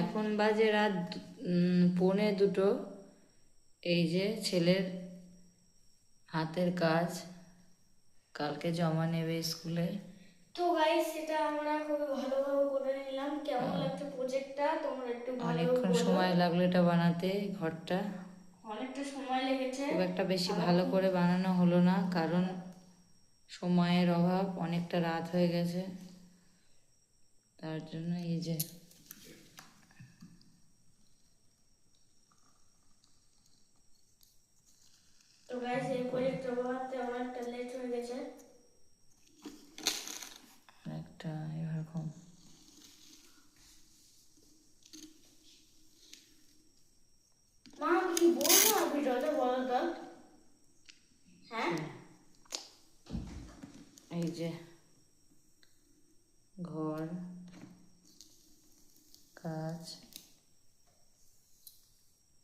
এখন বাজে রাত 1:45। এই যে ছেলের হাতের কাজ, কালকে জমা নেবে স্কুলে। তো গাইস সেটা আমরা খুবই ভালোভাবে করে নিলাম। কেমন লাগছে প্রজেক্টটা তোমরা একটু ভালোভাবে অনেকক্ষণ বলো। সময় লাগলো এটা বানাতে, ঘরটা অনেকটা সময় লেগেছে। খুব একটা বেশি ভালো করে বানানো হলো না, কারণ সময়ের অভাব, অনেকটা রাত হয়ে গেছে, তার জন্য এই যে তো গাইস এই প্রজেক্টটা বানাতে অনেকটা লেট হয়ে গেছে। একটা এরকম মা কি বলবো না ভিডিওতে বলো তো? হ্যাঁ এই যে ঘর কাজ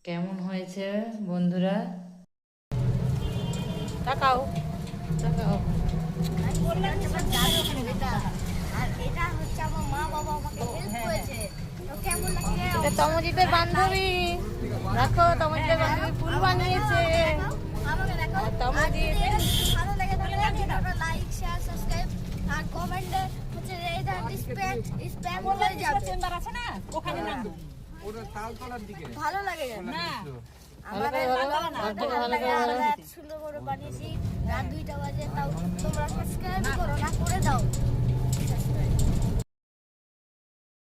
কেমন হয়েছে বন্ধুরা? তাকাও তাকাও। এটা তমজিতের বান্ধবী, দেখো তমজিতের বান্ধবী ফুল বানিয়েছে। তমজিৎ ভালো লাগে তাহলে ভিডিওটা লাইক শেয়ার সাবস্ক্রাইব আর কমেন্টে হচ্ছে এই ধরনের স্প্যাম বলে যাবে। চেম্বার আছে না, ওখানে নাম ওটা তালতলার দিকে ভালো লাগে না। আমাদের ভালো লাগে। আমরা এত সুন্দর করে বানিয়েছি রাত 2টা বাজে, তাও তোমরা সাবস্ক্রাইব করো না, করে দাও।